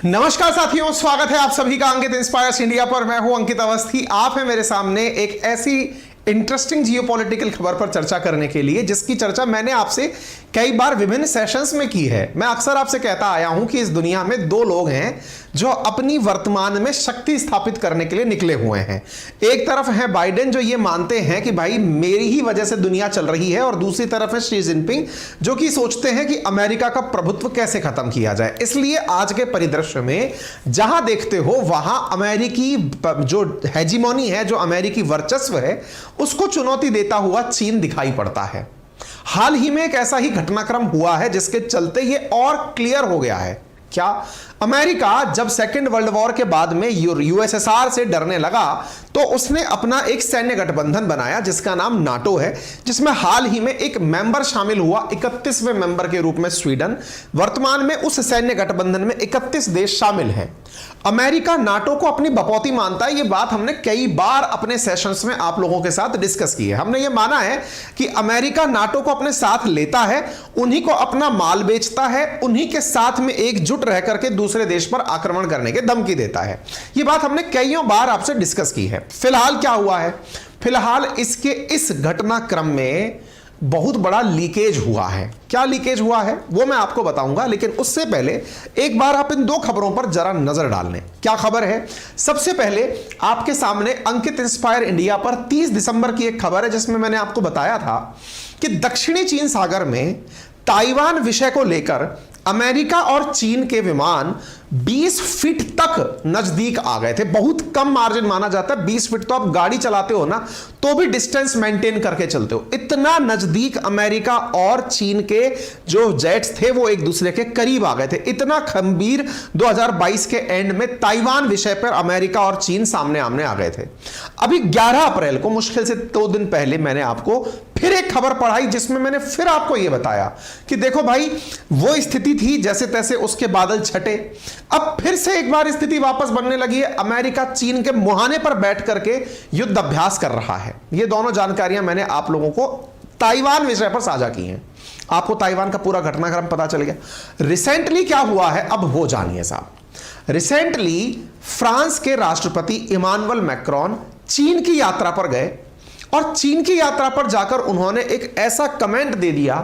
नमस्कार साथियों, स्वागत है आप सभी का अंकित इंस्पायर्स इंडिया पर। मैं हूं अंकित अवस्थी। आप हैं मेरे सामने एक ऐसी इंटरेस्टिंग जियोपॉलिटिकल खबर पर चर्चा करने के लिए जिसकी चर्चा मैंने आपसे कई बार विभिन्न सेशंस में की है। मैं अक्सर आपसे कहता आया हूं कि इस दुनिया में दो लोग हैं जो अपनी वर्तमान में शक्ति स्थापित करने के लिए निकले हुए हैं। एक तरफ है बाइडेन, जो ये मानते हैं कि भाई मेरी ही वजह से दुनिया चल रही है, और दूसरी तरफ है शी जिनपिंग, जो कि सोचते हैं कि अमेरिका का प्रभुत्व कैसे खत्म किया जाए। इसलिए आज के परिदृश्य में जहां देखते हो वहां अमेरिकी जो हेजिमोनी है, जो अमेरिकी वर्चस्व है, उसको चुनौती देता हुआ चीन दिखाई पड़ता है। हाल ही में एक ऐसा ही घटनाक्रम हुआ है जिसके चलते यह और क्लियर हो गया है। क्या? अमेरिका जब सेकेंड वर्ल्ड वॉर के बाद में यूएसएसआर से डरने लगा तो उसने अपना एक सैन्य गठबंधन बनाया जिसका नाम नाटो है, जिसमें हाल ही में एक मेंबर शामिल हुआ, 31वें मेंबर के रूप में स्वीडन। वर्तमान में उस सैन्य गठबंधन में 31 देश शामिल हैं। अमेरिका नाटो को अपनी बपौती मानता है। यह बात हमने कई बार अपने सेशंस में आप लोगों के साथ डिस्कस की है। हमने यह माना है कि अमेरिका नाटो को अपने साथ लेता है, उन्हीं को अपना माल बेचता है, उन्हीं के साथ में एकजुट रह करके दूसरे देश पर आक्रमण करने के धमकी देता है। यह बात हमने कईयों बार आपसे डिस्कस की है। फिलहाल क्या हुआ है? फिलहाल इसके इस घटनाक्रम में बहुत बड़ा लीकेज हुआ है। क्या लीकेज हुआ है वो मैं आपको बताऊंगा, लेकिन उससे पहले एक बार आप इन दो खबरों पर जरा नजर डाल लें। क्या खबर है? सबसे पहले आपके सामने अंकित इंस्पायर इंडिया पर 30 दिसंबर की एक खबर है जिसमें मैंने आपको बताया था कि दक्षिणी चीन सागर में ताइवान विषय को लेकर अमेरिका और चीन के विमान 20 फीट तक नजदीक आ गए थे। बहुत कम मार्जिन माना जाता है। 20 फीट तो आप गाड़ी चलाते हो ना, तो भी डिस्टेंस मेंटेन करके चलते हो। इतना नजदीक अमेरिका और चीन के जो जेट्स थे वो एक दूसरे के करीब आ गए थे। इतना खंबीर 2022 के एंड में ताइवान विषय पर अमेरिका और चीन सामने आमने आ गए थे। अभी 11 अप्रैल को, मुश्किल से 2 दिन पहले, मैंने आपको फिर एक खबर पढ़ाई जिसमें मैंने फिर आपको यह बताया कि देखो भाई, वो स्थिति थी जैसे तैसे, उसके बादल छटे। अब फिर से एक बार स्थिति वापस बनने लगी है। अमेरिका चीन के मुहाने पर बैठ करके युद्ध अभ्यास कर रहा है। ये दोनों जानकारियां मैंने आप लोगों को ताइवान विषय पर साझा की हैं। आपको ताइवान का पूरा घटनाक्रम पता चल गया। रिसेंटली क्या हुआ है अब वो जानिए साहब। रिसेंटली फ्रांस के राष्ट्रपति इमानुएल मैक्रोन चीन की यात्रा पर गए, और चीन की यात्रा पर जाकर उन्होंने एक ऐसा कमेंट दे दिया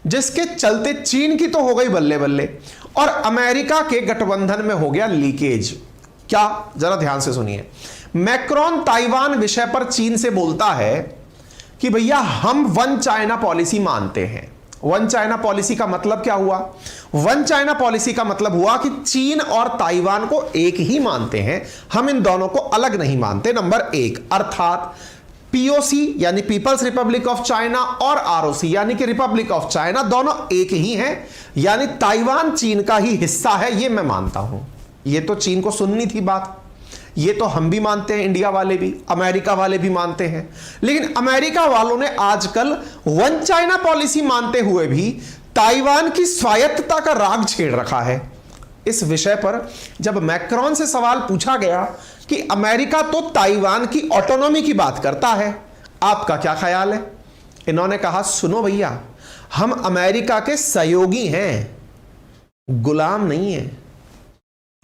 जिसके चलते चीन की तो हो गई बल्ले बल्ले, और अमेरिका के गठबंधन में हो गया लीकेज। क्या? जरा ध्यान से सुनिए। मैक्रोन ताइवान विषय पर चीन से बोलता है कि भैया हम वन चाइना पॉलिसी मानते हैं। वन चाइना पॉलिसी का मतलब क्या हुआ? वन चाइना पॉलिसी का मतलब हुआ कि चीन और ताइवान को एक ही मानते हैं, हम इन दोनों को अलग नहीं मानते। नंबर 1, अर्थात पीओसी यानी पीपल्स रिपब्लिक ऑफ चाइना और आरओसी यानी कि रिपब्लिक ऑफ चाइना दोनों एक ही हैं, यानी ताइवान चीन का ही हिस्सा है। यह मैं मानता हूं। यह तो चीन को सुननी थी बात, ये तो हम भी मानते हैं, इंडिया वाले भी, अमेरिका वाले भी मानते हैं। लेकिन अमेरिका वालों ने आजकल वन चाइना पॉलिसी मानते हुए भी ताइवान की स्वायत्तता का राग छेड़ रखा है। इस विषय पर जब मैक्रोन से सवाल पूछा गया कि अमेरिका तो ताइवान की ऑटोनॉमी की बात करता है, आपका क्या ख्याल है? इन्होंने कहा सुनो भैया, हम अमेरिका के सहयोगी हैं, गुलाम नहीं है।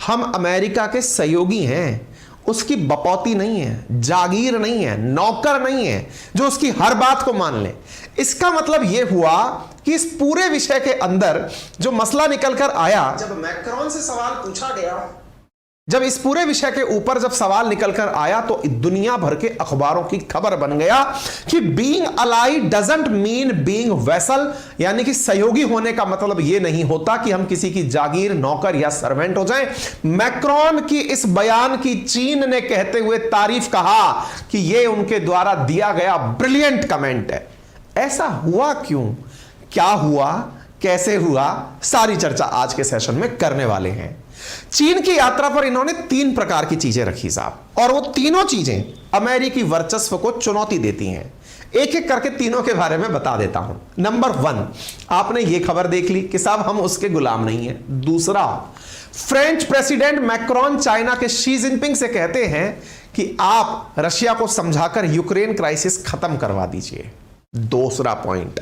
हम अमेरिका के सहयोगी हैं, उसकी बपौती नहीं है, जागीर नहीं है, नौकर नहीं है जो उसकी हर बात को मान ले। इसका मतलब यह हुआ कि इस पूरे विषय के अंदर जो मसला निकलकर आया, जब मैक्रोन से सवाल पूछा गया, जब इस पूरे विषय के ऊपर जब सवाल निकलकर आया, तो दुनिया भर के अखबारों की खबर बन गया कि being ally doesn't mean being vassal, यानी कि सहयोगी होने का मतलब यह नहीं होता कि हम किसी की जागीर, नौकर या सर्वेंट हो जाएं। मैक्रोन की इस बयान की चीन ने कहते हुए तारीफ कहा कि यह उनके द्वारा दिया गया ब्रिलियंट कमेंट है। ऐसा हुआ क्यों? क्या हुआ? कैसे हुआ? सारी चर्चा आज के सेशन में करने वाले हैं। चीन की यात्रा पर इन्होंने 3 प्रकार की चीजें रखी साहब, और वो तीनों चीजें अमेरिकी वर्चस्व को चुनौती देती हैं। एक एक करके तीनों के बारे में बता देता हूं। नंबर 1, आपने ये खबर देख ली कि साहब हम उसके गुलाम नहीं हैं। दूसरा, फ्रेंच प्रेसिडेंट मैक्रोन चाइना के शी जिनपिंग से कहते हैं कि आप रशिया को समझाकर यूक्रेन क्राइसिस खत्म करवा दीजिए। दूसरा पॉइंट।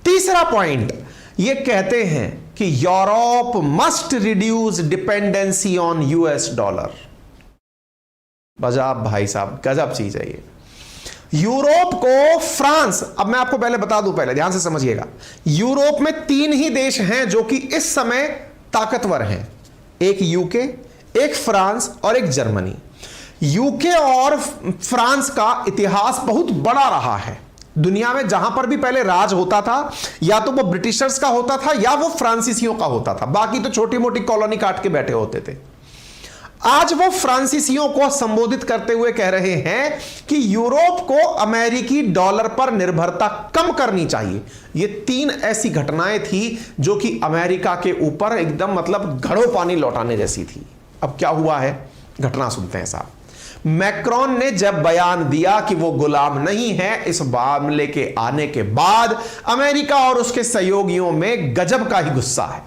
तीसरा पॉइंट, ये कहते हैं कि Europe must reduce dependency on US dollar. गजब भाई साहब, गजब चीज है ये। यूरोप को फ्रांस, अब मैं आपको पहले बता दूं, पहले ध्यान से समझिएगा, यूरोप में 3 ही देश हैं जो कि इस समय ताकतवर हैं, एक यूके, एक फ्रांस और एक जर्मनी। यूके और फ्रांस का इतिहास बहुत बड़ा रहा है। दुनिया में जहां पर भी पहले राज होता था, या तो वो ब्रिटिशर्स का होता था या वो फ्रांसीसियों का होता था, बाकी तो छोटी मोटी कॉलोनी काट के बैठे होते थे। आज वो फ्रांसीसियों को संबोधित करते हुए कह रहे हैं कि यूरोप को अमेरिकी डॉलर पर निर्भरता कम करनी चाहिए। ये 3 ऐसी घटनाएं थी जो कि अमेरिका के ऊपर एकदम मतलब घड़ों पानी लौटाने जैसी थी। अब क्या हुआ है, घटना सुनते हैं साहब। मैक्रोन ने जब बयान दिया कि वो गुलाम नहीं है, इस मामले के आने के बाद अमेरिका और उसके सहयोगियों में गजब का ही गुस्सा है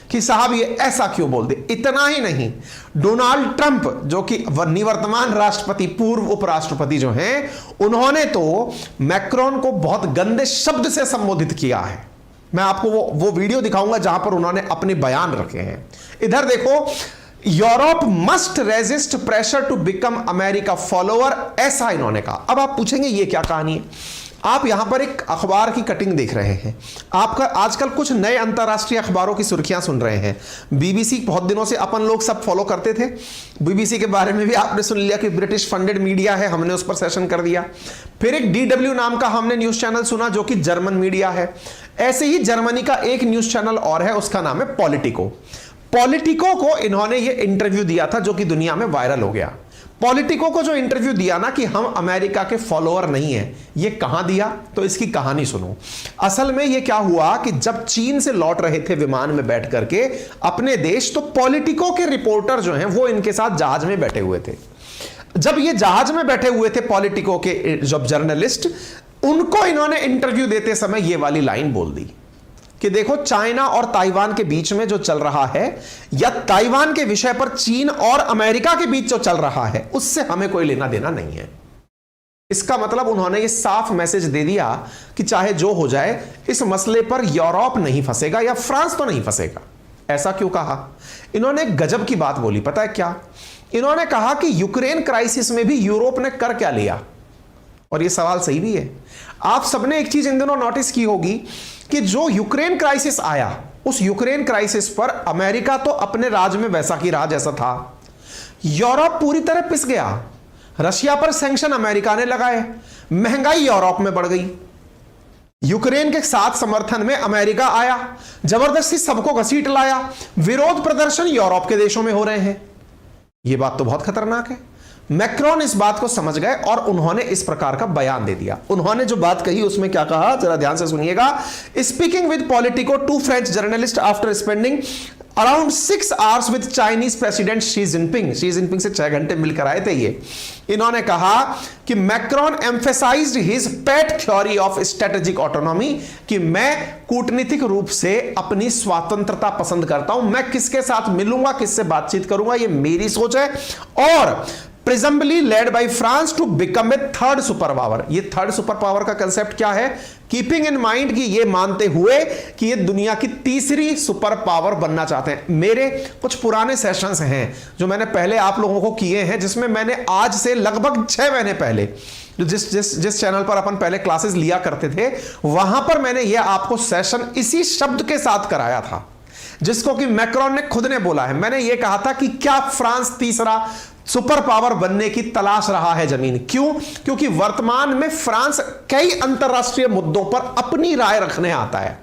कि साहब ये ऐसा क्यों बोल दे। इतना ही नहीं, डोनाल्ड ट्रंप जो कि निवर्तमान राष्ट्रपति, पूर्व उपराष्ट्रपति जो हैं, उन्होंने तो मैक्रोन को बहुत गंदे शब्द से संबोधित किया है। मैं आपको वो वीडियो दिखाऊंगा जहां पर उन्होंने अपने बयान रखे हैं। इधर देखो, Europe must resist pressure to become America follower, ऐसा इन्होंने कहा। अब आप पूछेंगे ये क्या कहानी है। आप यहां पर एक अखबार की कटिंग देख रहे हैं। आपका आजकल कुछ नए अंतरराष्ट्रीय अखबारों की सुर्खियां सुन रहे हैं। बीबीसी बहुत दिनों से अपन लोग सब फॉलो करते थे। बीबीसी के बारे में भी आपने सुन लिया कि ब्रिटिश फंडेड मीडिया है, हमने उस पर सेशन कर दिया। फिर एक DW नाम का हमने न्यूज चैनल सुना जो कि जर्मन मीडिया है। ऐसे ही जर्मनी का एक न्यूज चैनल और है, उसका नाम है पॉलिटिको। पॉलिटिको को इन्होंने ये इंटरव्यू दिया था जो कि दुनिया में वायरल हो गया। पॉलिटिको को जो इंटरव्यू दिया ना कि हम अमेरिका के फॉलोअर नहीं हैं, ये कहां दिया, तो इसकी कहानी सुनो। असल में ये क्या हुआ कि जब चीन से लौट रहे थे विमान में बैठ करके अपने देश, तो पॉलिटिको के रिपोर्टर जो हैं वो इनके साथ जहाज में बैठे हुए थे। जब ये जहाज में बैठे हुए थे पॉलिटिको के जब जर्नलिस्ट, उनको इन्होंने इंटरव्यू देते समय ये वाली लाइन बोल दी कि देखो, चाइना और ताइवान के बीच में जो चल रहा है, या ताइवान के विषय पर चीन और अमेरिका के बीच जो चल रहा है, उससे हमें कोई लेना देना नहीं है। इसका मतलब उन्होंने ये साफ मैसेज दे दिया कि चाहे जो हो जाए, इस मसले पर यूरोप नहीं फंसेगा या फ्रांस तो नहीं फंसेगा। ऐसा क्यों कहा? इन्होंने गजब की बात बोली, पता है क्या? इन्होंने कहा कि यूक्रेन क्राइसिस में भी यूरोप ने कर क्या लिया। और यह सवाल सही भी है। आप सबने एक चीज इन दिनों नोटिस की होगी कि जो यूक्रेन क्राइसिस आया, उस यूक्रेन क्राइसिस पर अमेरिका तो अपने राज में वैसा की राज जैसा था, यूरोप पूरी तरह पिस गया। रशिया पर सैंक्शन अमेरिका ने लगाए, महंगाई यूरोप में बढ़ गई। यूक्रेन के साथ समर्थन में अमेरिका आया, जबरदस्ती सबको घसीट लाया, विरोध प्रदर्शन यूरोप के देशों में हो रहे हैं। यह बात तो बहुत खतरनाक है। मैक्रोन इस बात को समझ गए और उन्होंने इस प्रकार का बयान दे दिया। उन्होंने जो बात कही उसमें क्या कहा, जरा ध्यान से सुनिएगा। Speaking with politico, 2 French journalist after spending around 6 hours with Chinese president Xi Jinping से 6 घंटे मिलकर आए थे ये। इन्होंने कहा कि Macron emphasised his pet theory of strategic autonomy, कि मैं कूटनीतिक रूप से अपनी स्वतंत्रता पसंद करता हूं, मैं किसके साथ मिलूंगा, किससे बातचीत करूंगा, ये मेरी सोच है। और presently led by France to become a 3rd super power. ये 3rd सुपर पावर का कंसेप्ट क्या है? कीपिंग इन माइंड कि ये मानते हुए कि ये दुनिया की 3री सुपर पावर बनना चाहते हैं। मेरे कुछ पुराने सेशंस हैं जो मैंने पहले आप लोगों को किए हैं, जिसमें मैंने आज से लगभग 6 महीने पहले जिस चैनल पर अपन पहले क्लासेस लिया करते थे, वहां पर मैंने ये आपको सेशन इसी शब्द के साथ कराया था, जिसको कि मैक्रोन ने खुद ने बोला है। मैंने ये कहा था कि क्या फ्रांस 3रा सुपर पावर बनने की तलाश रहा है जमीन। क्यों? क्योंकि वर्तमान में फ्रांस कई अंतरराष्ट्रीय मुद्दों पर अपनी राय रखने आता है,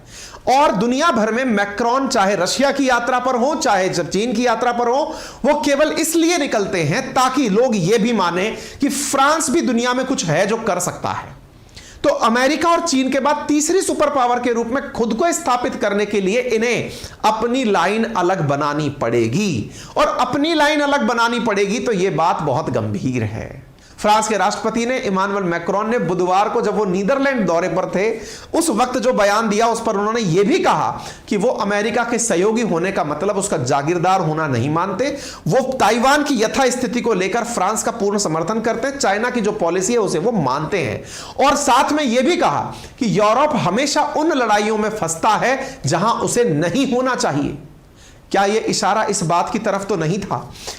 और दुनिया भर में मैक्रोन चाहे रशिया की यात्रा पर हो, चाहे जब चीन की यात्रा पर हो, वो केवल इसलिए निकलते हैं ताकि लोग ये भी माने कि फ्रांस भी दुनिया में कुछ है जो कर सकता है। तो अमेरिका और चीन के बाद 3री सुपर पावर के रूप में खुद को स्थापित करने के लिए इन्हें अपनी लाइन अलग बनानी पड़ेगी, और अपनी लाइन अलग बनानी पड़ेगी तो यह बात बहुत गंभीर है। फ्रांस के राष्ट्रपति ने, इमानुएल मैक्रोन ने बुधवार को जब वो नीदरलैंड दौरे पर थे उस वक्त जो बयान दिया उस पर उन्होंने ये भी कहा कि वो अमेरिका के सहयोगी होने का मतलब उसका जागीरदार होना नहीं मानते। वो ताइवान की यथास्थिति को लेकर फ्रांस का पूर्ण समर्थन करते हैं, चाइना की जो पॉलिसी है उसे वो मानते हैं, और साथ में यह भी कहा कि यूरोप हमेशा उन लड़ाइयों में फंसता है जहां उसे नहीं होना चाहिए। क्या यह इशारा इस बात की तरफ तो नहीं था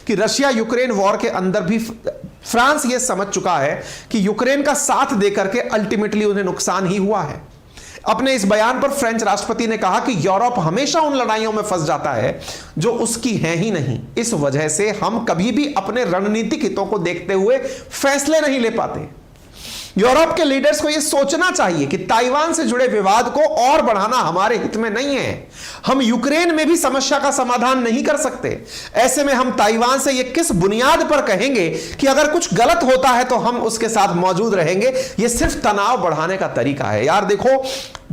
कि रशिया यूक्रेन वॉर के अंदर भी फ्रांस यह समझ चुका है कि यूक्रेन का साथ देकर के अल्टीमेटली उन्हें नुकसान ही हुआ है। अपने इस बयान पर फ्रेंच राष्ट्रपति ने कहा कि यूरोप हमेशा उन लड़ाइयों में फंस जाता है जो उसकी है ही नहीं, इस वजह से हम कभी भी अपने रणनीतिक हितों को देखते हुए फैसले नहीं ले पाते। यूरोप के लीडर्स को यह सोचना चाहिए कि ताइवान से जुड़े विवाद को और बढ़ाना हमारे हित में नहीं है। हम यूक्रेन में भी समस्या का समाधान नहीं कर सकते। ऐसे में हम ताइवान से यह किस बुनियाद पर कहेंगे कि अगर कुछ गलत होता है तो हम उसके साथ मौजूद रहेंगे? यह सिर्फ तनाव बढ़ाने का तरीका है। यार देखो,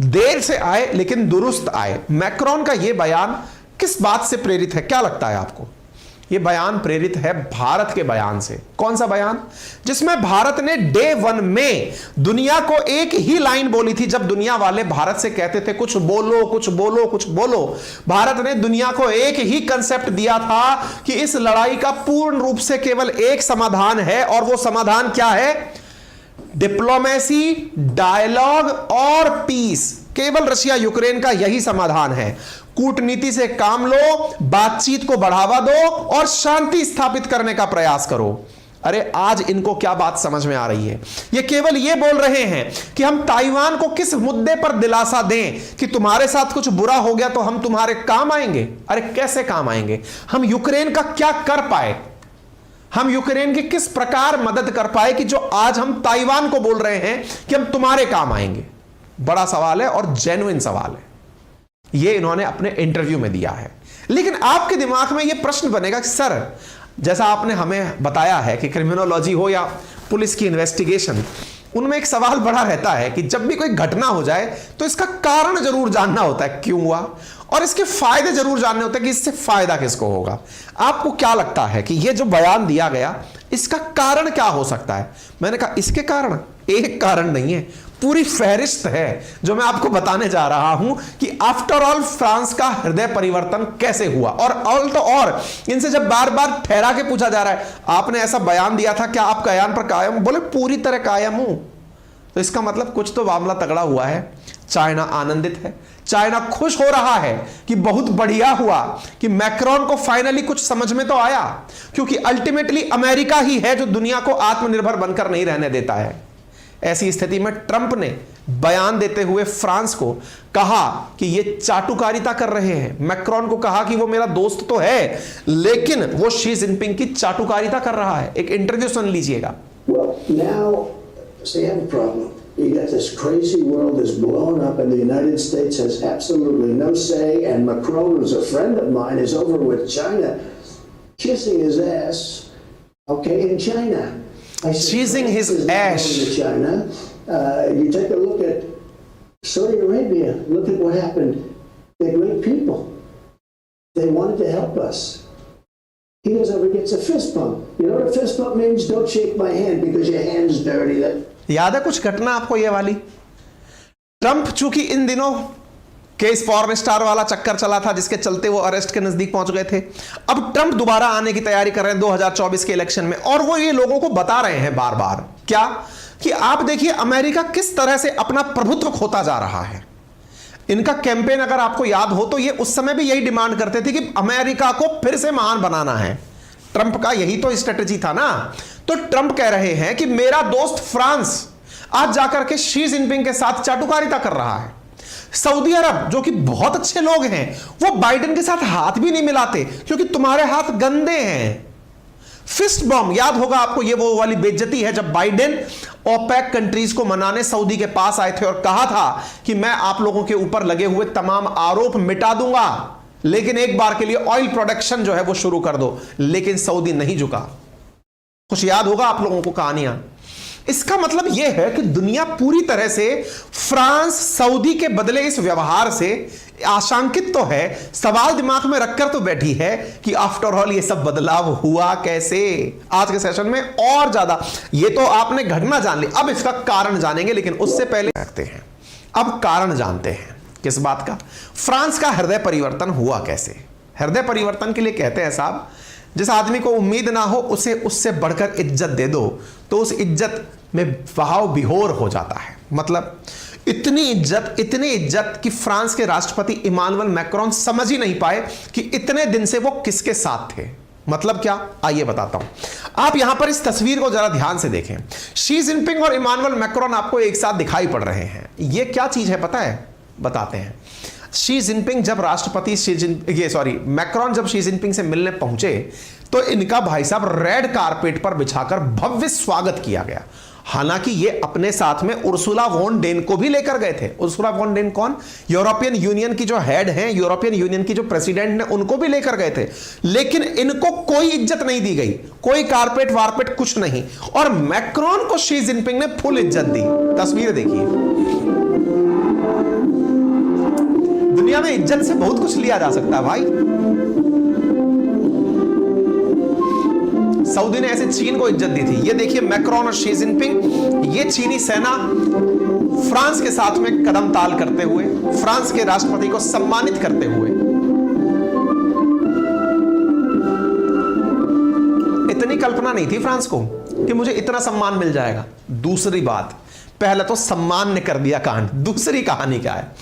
देर से आए लेकिन दुरुस्त आए। मैक्रोन का यह बयान किस बात से प्रेरित है, क्या लगता है आपको? यह बयान प्रेरित है भारत के बयान से। कौन सा बयान? जिसमें भारत ने डे 1 में दुनिया को एक ही लाइन बोली थी। जब दुनिया वाले भारत से कहते थे कुछ बोलो कुछ बोलो कुछ बोलो, भारत ने दुनिया को एक ही कंसेप्ट दिया था कि इस लड़ाई का पूर्ण रूप से केवल एक समाधान है, और वो समाधान क्या है? डिप्लोमेसी, डायलॉग और पीस। केवल रशिया यूक्रेन का यही समाधान है। कूटनीति से काम लो, बातचीत को बढ़ावा दो और शांति स्थापित करने का प्रयास करो। अरे आज इनको क्या बात समझ में आ रही है? ये केवल ये बोल रहे हैं कि हम ताइवान को किस मुद्दे पर दिलासा दें कि तुम्हारे साथ कुछ बुरा हो गया तो हम तुम्हारे काम आएंगे। अरे कैसे काम आएंगे? हम यूक्रेन का क्या कर पाए? हम यूक्रेन की किस प्रकार मदद कर पाए कि जो आज हम ताइवान को बोल रहे हैं कि हम तुम्हारे काम आएंगे? बड़ा सवाल है और जेन्युइन सवाल है। यह इन्होंने अपने इंटरव्यू में दिया है। लेकिन आपके दिमाग में यह प्रश्न बनेगा कि सर, जैसा आपने हमें बताया है कि क्रिमिनोलॉजी हो या पुलिस की इन्वेस्टिगेशन, उनमें एक सवाल बड़ा रहता है कि जब भी कोई घटना हो जाए तो इसका कारण जरूर जानना होता है क्यों हुआ, और इसके फायदे जरूर जानने होते हैं कि इससे फायदा किसको होगा। आपको क्या लगता है कि यह जो बयान दिया गया इसका कारण क्या हो सकता है? मैंने कहा इसके कारण एक कारण नहीं है, पूरी फहरिस्त है जो मैं आपको बताने जा रहा हूं कि आफ्टर ऑल फ्रांस का हृदय परिवर्तन कैसे हुआ। और इनसे जब बार बार ठहरा के पूछा जा रहा है आपने ऐसा बयान दिया था, क्या आप बयान पर कायम? बोले पूरी तरह कायम हूं। तो इसका मतलब कुछ तो मामला तगड़ा हुआ है। चाइना आनंदित है, चाइना खुश हो रहा है कि बहुत बढ़िया हुआ कि मैक्रोन को फाइनली कुछ समझ में तो आया, क्योंकि अल्टीमेटली अमेरिका ही है जो दुनिया को आत्मनिर्भर बनकर नहीं रहने देता है। ऐसी स्थिति में ट्रंप ने बयान देते हुए फ्रांस को कहा कि ये चाटुकारिता कर रहे हैं। मैक्रोन को कहा कि वो मेरा दोस्त तो है लेकिन वो शी जिनपिंग की चाटुकारिता कर रहा है। एक इंटरव्यू सुन लीजिएगा। You got this crazy world is blown up and the United States has absolutely no say, and Macron, who's a friend of mine, is over with China kissing his ass, okay, in China. Cheesing his ass. China. You take a look at Saudi Arabia. Look at what happened. They're great people. They wanted to help us. He goes over, gets a fist bump. You know what a fist bump means? Don't shake my hand because your hand's dirty. याद है कुछ घटना आपको ये वाली? Trump चूंकि इन दिनों case foreign star वाला चक्कर चला था जिसके चलते वो अरेस्ट के नजदीक पहुंच गए थे, अब ट्रंप दोबारा आने की तैयारी कर रहे हैं 2024 के इलेक्शन में, और वो ये लोगों को बता रहे हैं बार बार क्या कि आप देखिए अमेरिका किस तरह से अपना प्रभुत्व खोता जा रहा है। इनका कैंपेन अगर आपको याद हो तो ये उस समय भी यही डिमांड करते थे कि अमेरिका को फिर से महान बनाना है। ट्रंप का यही तो स्ट्रेटजी था ना। तो ट्रंप कह रहे हैं कि मेरा दोस्त फ्रांस आज जाकर के शी जिनपिंग के साथ चाटुकारिता कर रहा है। सऊदी अरब जो कि बहुत अच्छे लोग हैं वो बाइडेन के साथ हाथ भी नहीं मिलाते क्योंकि तुम्हारे हाथ गंदे हैं। फिस्ट बॉम्ब याद होगा आपको, ये वो वाली बेइज्जती है जब बाइडेन ओपेक कंट्रीज को मनाने सऊदी के पास आए थे और कहा था कि मैं आप लोगों के ऊपर लगे हुए तमाम आरोप मिटा दूंगा लेकिन एक बार के लिए ऑयल प्रोडक्शन जो है वो शुरू कर दो, लेकिन सऊदी नहीं झुका। कुछ याद होगा आप लोगों को कहानियां। इसका मतलब यह है कि दुनिया पूरी तरह से फ्रांस सऊदी के बदले इस व्यवहार से आशंकित तो है, सवाल दिमाग में रखकर तो बैठी है कि आफ्टर ऑल ये सब बदलाव हुआ कैसे। आज के सेशन में और ज्यादा, ये तो आपने घटना जान ली, अब इसका कारण जानेंगे, लेकिन उससे पहले रखते हैं, अब कारण जानते हैं किस बात का। फ्रांस का हृदय परिवर्तन हुआ कैसे। हृदय परिवर्तन के लिए कहते हैं साहब, जिस आदमी को उम्मीद ना हो उसे उससे बढ़कर इज्जत दे दो तो उस इज्जत में बहाव विहोर हो जाता है। मतलब इतनी इज्जत कि फ्रांस के राष्ट्रपति इमानुएल मैक्रोन समझ ही नहीं पाए कि इतने दिन से वो किसके साथ थे। मतलब क्या, आइए बताता हूं। आप यहां पर इस तस्वीर को जरा ध्यान से देखें। शी जिनपिंग और इमानुएल मैक्रोन आपको एक साथ दिखाई पड़ रहे हैं। ये क्या चीज है पता है, बताते हैं। शी जिनपिंग जब मैक्रोन जब शी जिनपिंग से मिलने पहुंचे तो इनका भाई साहब रेड कारपेट पर बिछाकर भव्य स्वागत किया गया। हालांकि ये अपने साथ में उर्सुला वॉन डेन को भी लेकर गए थे। उर्सुला वॉन डेन कौन, यूरोपियन यूनियन की जो हेड हैं, यूरोपियन यूनियन की जो प्रेसिडेंट हैं, उनको भी लेकर गए थे। लेकिन इनको कोई इज्जत नहीं दी गई, कोई कारपेट वारपेट कुछ नहीं। और मैक्रोन को शी जिनपिंग ने फुल इज्जत दी। तस्वीर देखिए। दुनिया में इज्जत से बहुत कुछ लिया जा सकता है भाई। सऊदी ने ऐसे चीन को इज्जत दी थी। ये देखिए मैक्रोन और शी जिनपिंग, ये चीनी सेना फ्रांस के साथ में कदम ताल करते हुए, फ्रांस के राष्ट्रपति को सम्मानित करते हुए। इतनी कल्पना नहीं थी फ्रांस को कि मुझे इतना सम्मान मिल जाएगा। दूसरी बात, पहले तो सम्मान ने कर दिया कांड। दूसरी कहानी क्या है,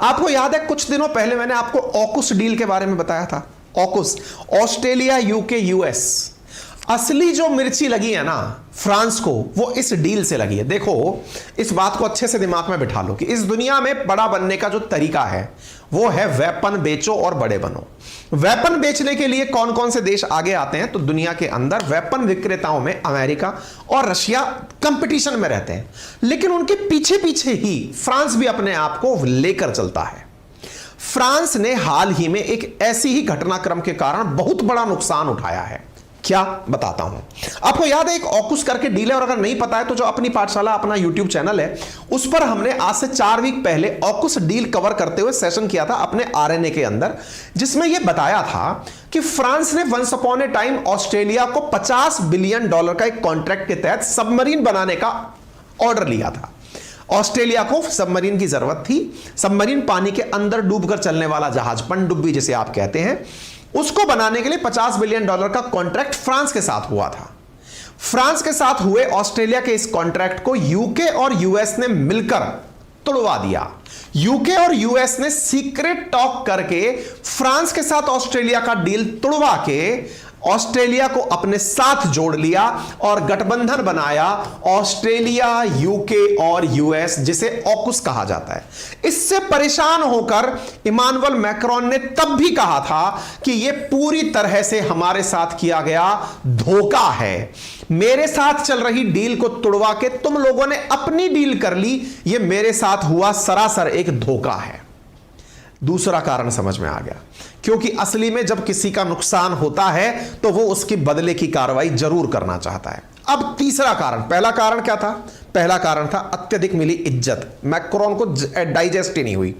आपको याद है कुछ दिनों पहले मैंने आपको ऑकुस डील के बारे में बताया था। ऑकुस, ऑस्ट्रेलिया, यूके, यूएस। असली जो मिर्ची लगी है ना फ्रांस को, वो इस डील से लगी है। देखो, इस बात को अच्छे से दिमाग में बिठा लो कि इस दुनिया में बड़ा बनने का जो तरीका है वो है वेपन बेचो और बड़े बनो। वेपन बेचने के लिए कौन कौन से देश आगे आते हैं, तो दुनिया के अंदर वेपन विक्रेताओं में अमेरिका और रशिया कंपटीशन में रहते हैं। लेकिन उनके पीछे पीछे ही फ्रांस भी अपने आप को लेकर चलता है। फ्रांस ने हाल ही में एक ऐसी ही घटनाक्रम के कारण बहुत बड़ा नुकसान उठाया है। क्या, बताता हूं। आपको याद है एक ऑकुस करके डील है, और अगर नहीं पता है तो जो अपनी पाठशाला, अपना यूट्यूब चैनल है, उस पर हमने आज से 4 वीक पहले ऑकुस डील कवर करते हुए सेशन किया था अपने आरएनए के अंदर, जिसमें यह बताया था कि फ्रांस ने once upon a time Australia को $50 बिलियन का एक कॉन्ट्रैक्ट के तहत सबमरीन बनाने का ऑर्डर लिया था। ऑस्ट्रेलिया को सबमरीन की जरूरत थी। सबमरीन पानी के अंदर डूबकर चलने वाला जहाज, पनडुब्बी जिसे आप कहते हैं, उसको बनाने के लिए $50 बिलियन का कॉन्ट्रैक्ट फ्रांस के साथ हुआ था। फ्रांस के साथ हुए ऑस्ट्रेलिया के इस कॉन्ट्रैक्ट को यूके और यूएस ने मिलकर तोड़वा दिया। यूके और यूएस ने सीक्रेट टॉक करके फ्रांस के साथ ऑस्ट्रेलिया का डील तोड़वा के ऑस्ट्रेलिया को अपने साथ जोड़ लिया और गठबंधन बनाया ऑस्ट्रेलिया, यूके और यूएस, जिसे ऑकुस कहा जाता है। इससे परेशान होकर इमानुएल मैक्रोन ने तब भी कहा था कि यह पूरी तरह से हमारे साथ किया गया धोखा है। मेरे साथ चल रही डील को तोड़वा के तुम लोगों ने अपनी डील कर ली, यह मेरे साथ हुआ सरासर एक धोखा है। दूसरा कारण समझ में आ गया, क्योंकि असली में जब किसी का नुकसान होता है तो वो उसकी बदले की कार्रवाई जरूर करना चाहता है। अब तीसरा कारण, पहला कारण क्या था? पहला कारण था अत्यधिक मिली इज्जत, मैक्रोन को डाइजेस्ट ही नहीं हुई।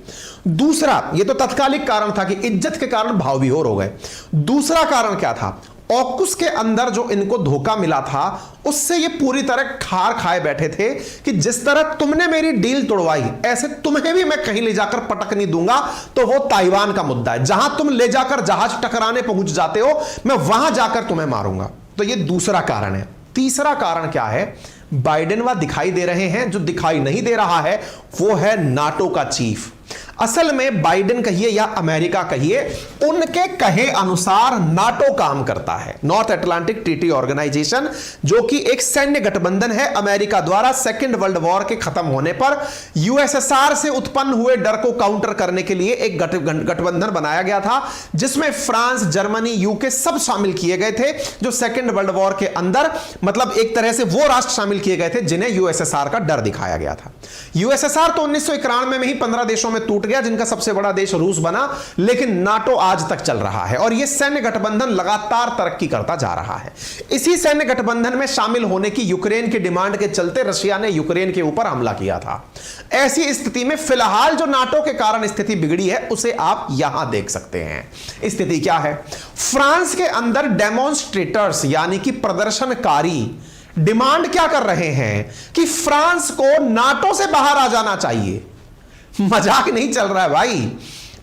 दूसरा, ये तो तत्कालिक कारण था कि इज्जत के कारण भाव विहोर हो गए। दूसरा कारण क्या था? ऑकुस के अंदर जो इनको धोखा मिला था उससे ये पूरी तरह खार खाए बैठे थे कि जिस तरह तुमने मेरी डील तोड़वाई, ऐसे तुम्हें भी मैं कहीं ले जाकर पटक नहीं दूंगा। तो वो ताइवान का मुद्दा है, जहां तुम ले जाकर जहाज टकराने पहुंच जाते हो, मैं वहां जाकर तुम्हें मारूंगा। तो ये दूसरा कारण है। तीसरा कारण क्या है? बाइडेन वह दिखाई दे रहे हैं, जो दिखाई नहीं दे रहा है वो है नाटो का चीफ। असल में बाइडेन कहिए या अमेरिका कहिए, उनके कहे अनुसार नाटो काम करता है, नॉर्थ अटलांटिक ट्रीटी ऑर्गेनाइजेशन, जो कि एक सैन्य गठबंधन है। अमेरिका द्वारा सेकेंड वर्ल्ड वॉर के खत्म होने पर यूएसएसआर से उत्पन्न हुए डर को काउंटर करने के लिए एक गठबंधन बनाया गया था, जिसमें फ्रांस, जर्मनी, यूके सब शामिल किए गए थे, जो सेकेंड वर्ल्ड वॉर के अंदर, मतलब एक तरह से वो राष्ट्र शामिल किए गए थे जिन्हें यूएसएसआर का डर दिखाया गया था। यूएसएसआर तो 1991 में ही 15 देशों में टूट गया, जिनका सबसे बड़ा देश रूस बना, लेकिन नाटो आज तक चल रहा है और यह सैन्य गठबंधन लगातार तरक्की करता जा रहा है। इसी सैन्य गठबंधन में शामिल होने की यूक्रेन की डिमांड के चलते रशिया ने यूक्रेन के ऊपर हमला किया था। ऐसी स्थिति में फिलहाल जो नाटो के कारण स्थिति बिगड़ी है उसे आप यहां देख सकते हैं। स्थिति क्या है? फ्रांस के अंदर डेमोन्स्ट्रेटर्स यानी कि प्रदर्शनकारी डिमांड क्या कर रहे हैं कि फ्रांस को नाटो से बाहर आ जाना चाहिए। मजाक नहीं चल रहा है भाई।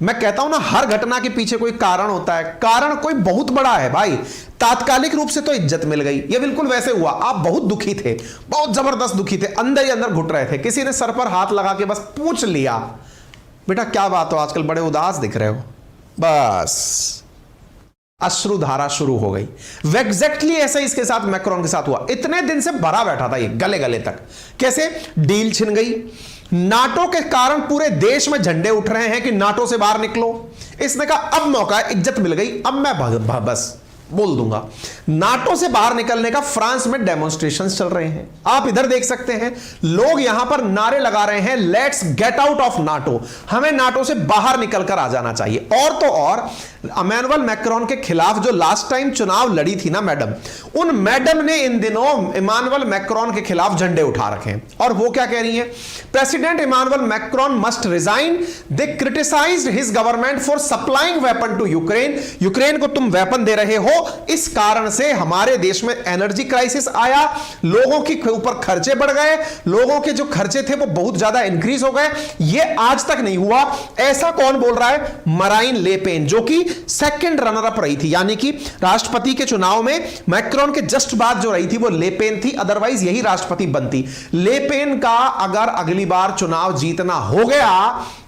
मैं कहता हूं ना, हर घटना के पीछे कोई कारण होता है, कारण कोई बहुत बड़ा है भाई। तात्कालिक रूप से तो इज्जत मिल गई, ये बिल्कुल वैसे हुआ, आप बहुत दुखी थे, बहुत जबरदस्त दुखी थे, अंदर ही अंदर घुट रहे थे, किसी ने सर पर हाथ लगा के बस पूछ लिया, बेटा क्या बात हो, आजकल बड़े उदास दिख रहे हो, बस अश्रुधारा शुरू हो गई। एग्जैक्टली ऐसा इसके साथ मैक्रोन के साथ हुआ। इतने दिन से भरा बैठा था ये गले गले तक, कैसे डील छिन गई। नाटो के कारण पूरे देश में झंडे उठ रहे हैं कि नाटो से बाहर निकलो। इसने कहा अब मौका है, इज्जत मिल गई, अब मैं बस बोल दूंगा। नाटो से बाहर निकलने का फ्रांस में डेमोन्स्ट्रेशंस चल रहे हैं, आप इधर देख सकते हैं। लोग यहां पर नारे लगा रहे हैं, let's get out of NATO, हमें नाटो से बाहर निकलकर आ जाना चाहिए। और तो और इमैनुअल मैक्रोन के खिलाफ जो लास्ट टाइम चुनाव लड़ी थी ना मैडम, उन मैडम ने इन दिनों इमैनुअल मैक्रोन के खिलाफ झंडे उठा रखे हैं। और वो क्या कह रही हैं? President Emmanuel Macron must resign, they criticized his government for supplying weapon to Ukraine, Ukraine को तुम वेपन दे रहे हो, इस कारण से हमारे देश में एनर्जी क्राइसिस आया, लोगों के ऊपर खर्चे बढ़ गए, लोगों के जो खर्चे थे वो बहुत ज्यादा इंक्रीज हो गए। ये आज तक नहीं हुआ। ऐसा कौन बोल रहा है? मराइन ले पेन, जो कि सेकंड रनर अप रही थी, यानी कि राष्ट्रपति के चुनाव में मैक्रोन के जस्ट बाद जो रही थी वो ले पेन थी, अदरवाइज यही राष्ट्रपति बनती। ले पेन का अगर अगली बार चुनाव जीतना हो गया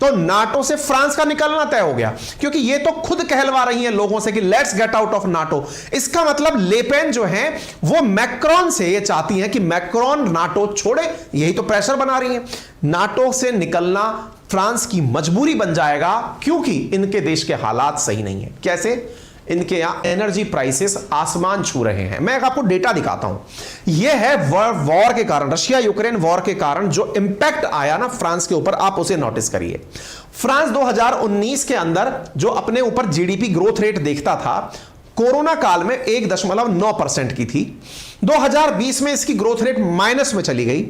तो नाटो से फ्रांस का निकलना तय हो गया, क्योंकि ये तो खुद कहलवा रही हैं लोगों से कि let's get out of NATO. इसका मतलब ले पेन जो है वो मैक्रोन से ये चाहती हैं कि मैक्रोन नाटो छोड़े, यही तो प्रेशर बना रही है। नाटो से निकलना फ्रांस की मजबूरी बन जाएगा, क्योंकि इनके देश के हालात सही नहीं है। कैसे? इनके यहां एनर्जी प्राइसेस आसमान छू रहे हैं। मैं आपको डेटा दिखाता हूं। यह है वॉर के कारण, रशिया यूक्रेन वॉर के कारण जो इंपैक्ट आया ना फ्रांस के ऊपर, आप उसे नोटिस करिए। फ्रांस 2019 के अंदर जो अपने ऊपर जीडीपी ग्रोथ रेट देखता था, कोरोना काल में 1.9% की थी। 2020 में इसकी ग्रोथ रेट माइनस में चली गई।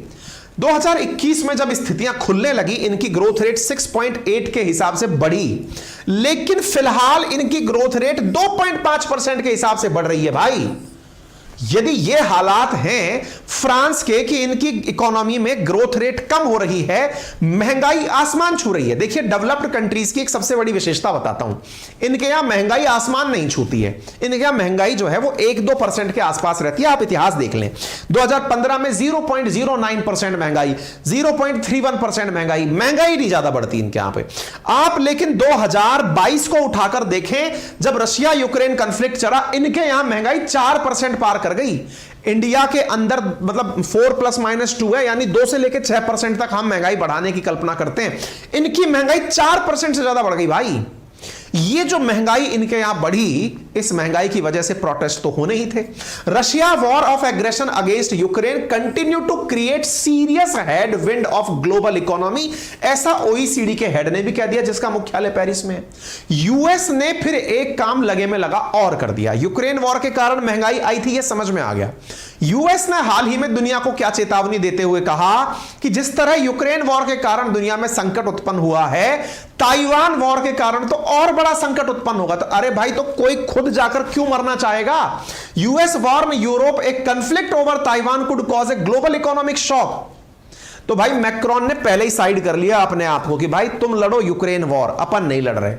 2021 में जब स्थितियां खुलने लगी, इनकी ग्रोथ रेट 6.8 के हिसाब से बढ़ी, लेकिन फिलहाल इनकी ग्रोथ रेट 2.5% के हिसाब से बढ़ रही है भाई। यदि ये हालात हैं फ्रांस के कि इनकी इकोनॉमी में ग्रोथ रेट कम हो रही है, महंगाई आसमान छू रही है। देखिए, डेवलप्ड कंट्रीज की एक सबसे बड़ी विशेषता बताता हूं, इनके यहां महंगाई आसमान नहीं छूती है। इनके यहां महंगाई जो है वो 1-2% के आसपास रहती है। आप इतिहास देख लें, 2015 में 0.09% महंगाई, 0.31% महंगाई नहीं ज्यादा बढ़ती इनके यहां पे। आप लेकिन 2022 को उठाकर देखें, जब रशिया यूक्रेन कॉन्फ्लिक्ट चला, इनके यहां महंगाई 4% पार कर गई। इंडिया के अंदर मतलब 4+-2 है, यानी 2 से लेकर 6% तक हम महंगाई बढ़ाने की कल्पना करते हैं। इनकी महंगाई 4% से ज्यादा बढ़ गई भाई। ये जो महंगाई इनके यहां बढ़ी, इस महंगाई की वजह से प्रोटेस्ट तो होने ही थे। Russia war of aggression against Ukraine continue to create serious headwind of global economy, ऐसा ओईसीडी के हेड ने भी कह दिया, जिसका मुख्यालय पेरिस में है। यूएस ने फिर एक काम लगे में लगा और कर दिया। यूक्रेन वॉर के कारण महंगाई आई थी, यह समझ में आ गया। यूएस ने हाल ही में दुनिया को क्या चेतावनी देते हुए कहा कि जिस तरह यूक्रेन वॉर के कारण दुनिया में संकट उत्पन्न हुआ है, ताइवान वॉर के कारण तो और बड़ा संकट उत्पन्न होगा। तो अरे भाई, तो कोई खुद जाकर क्यों मरना चाहेगा? यूएस वॉर में यूरोप, एक conflict over Taiwan could cause a global economic shock. तो भाई मैक्रोन ने पहले ही साइड कर लिया अपने आप को कि भाई तुम लड़ो यूक्रेन वॉर, अपन नहीं लड़ रहे।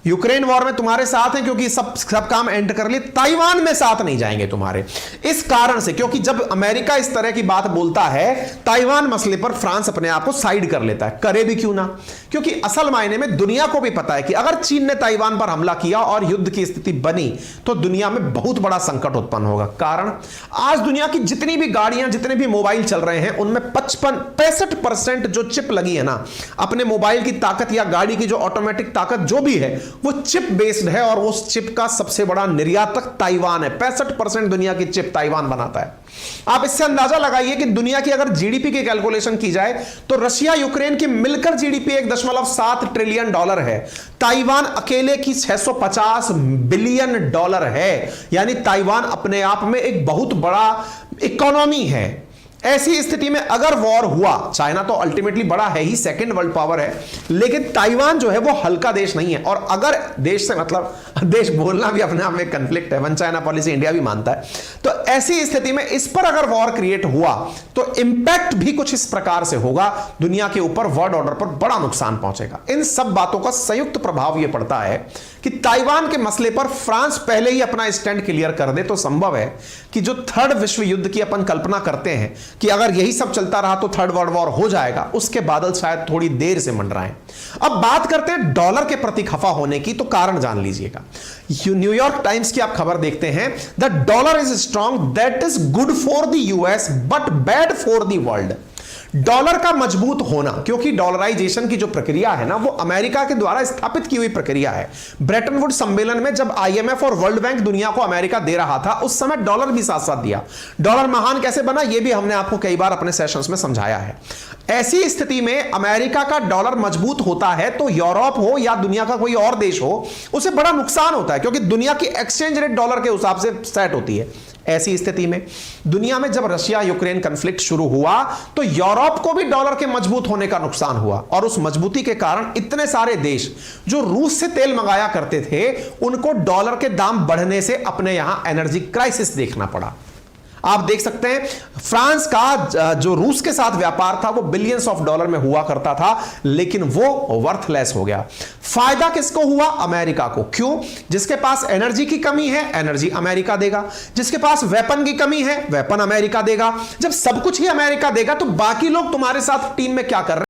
यूक्रेन वॉर में तुम्हारे साथ हैं क्योंकि सब काम एंड कर लिए, ताइवान में साथ नहीं जाएंगे तुम्हारे। इस कारण से, क्योंकि जब अमेरिका इस तरह की बात बोलता है, ताइवान मसले पर फ्रांस अपने आप को साइड कर लेता है। करे भी क्यों ना, क्योंकि असल मायने में दुनिया को भी पता है कि अगर चीन ने ताइवान पर हमला किया और युद्ध की स्थिति बनी तो दुनिया में बहुत बड़ा संकट उत्पन्न होगा। कारण, आज दुनिया की जितनी भी गाड़ियां, जितने भी मोबाइल चल रहे हैं, उनमें 65% जो चिप लगी है ना, अपने मोबाइल की ताकत या गाड़ी की जो ऑटोमेटिक ताकत जो भी है, वो चिप बेस्ड है और उस चिप का सबसे बड़ा निर्यातक ताइवान है। 65% दुनिया की चिप ताइवान बनाता है। आप इससे अंदाजा लगाइए कि दुनिया की अगर जीडीपी की कैलकुलेशन की जाए तो रशिया यूक्रेन की मिलकर जीडीपी 1.7 ट्रिलियन डॉलर है, ताइवान अकेले की 650 बिलियन डॉलर है। यानी ताइवान अपने आप में एक बहुत बड़ा इकोनॉमी है। ऐसी स्थिति में अगर वॉर हुआ, चाइना तो अल्टीमेटली बड़ा है ही, सेकंड वर्ल्ड पावर है, लेकिन ताइवान जो है वो हल्का देश नहीं है। और अगर देश से मतलब देश बोलना भी अपने आप में कन्फ्लिक्ट है, वन चाइना पॉलिसी इंडिया भी मानता है। तो ऐसी स्थिति में इस पर अगर वॉर क्रिएट हुआ तो इंपैक्ट भी कुछ इस प्रकार से होगा, दुनिया के ऊपर वर्ल्ड ऑर्डर पर बड़ा नुकसान पहुंचेगा। इन सब बातों का संयुक्त प्रभाव यह पड़ता है कि ताइवान के मसले पर फ्रांस पहले ही अपना स्टैंड क्लियर कर दे तो संभव है कि जो थर्ड विश्व युद्ध की अपन कल्पना करते हैं कि अगर यही सब चलता रहा तो थर्ड वर्ल्ड वॉर हो जाएगा, उसके बादल शायद थोड़ी देर से मंडराएं। अब बात करते हैं डॉलर के प्रति खफा होने की, तो कारण जान लीजिएगा। न्यूयॉर्क टाइम्स की आप खबर देखते हैं, the dollar is strong that is good for the US but bad for the world. Dollar का मजबूत होना, क्योंकि डॉलराइजेशन की जो प्रक्रिया है ना वो अमेरिका के द्वारा स्थापित की हुई प्रक्रिया है। ब्रेटन वुड सम्मेलन में जब आईएमएफ और वर्ल्ड बैंक दुनिया को अमेरिका दे रहा था, उस समय डॉलर भी साथ साथ दिया। डॉलर महान कैसे बना ये भी हमने आपको कई बार अपने सेशंस में समझाया है। ऐसी स्थिति में अमेरिका का डॉलर मजबूत होता है तो यूरोप हो या दुनिया का कोई और देश हो, उसे बड़ा नुकसान होता है, क्योंकि दुनिया की एक्सचेंज रेट डॉलर के हिसाब से सेट होती है। ऐसी स्थिति में दुनिया में जब रशिया यूक्रेन कॉन्फ्लिक्ट शुरू हुआ तो यूरोप को भी डॉलर के मजबूत होने का नुकसान हुआ, और उस मजबूती के कारण इतने सारे देश जो रूस से तेल मंगाया करते थे उनको डॉलर के दाम बढ़ने से अपने यहां एनर्जी क्राइसिस देखना पड़ा। आप देख सकते हैं फ्रांस का जो रूस के साथ व्यापार था वो बिलियंस ऑफ डॉलर में हुआ करता था, लेकिन वो वर्थलेस हो गया। फायदा किसको हुआ? अमेरिका को। क्यों? जिसके पास एनर्जी की कमी है एनर्जी अमेरिका देगा, जिसके पास वेपन की कमी है वेपन अमेरिका देगा। जब सब कुछ ही अमेरिका देगा तो बाकी लोग तुम्हारे साथ टीम में क्या कर रहे हैं?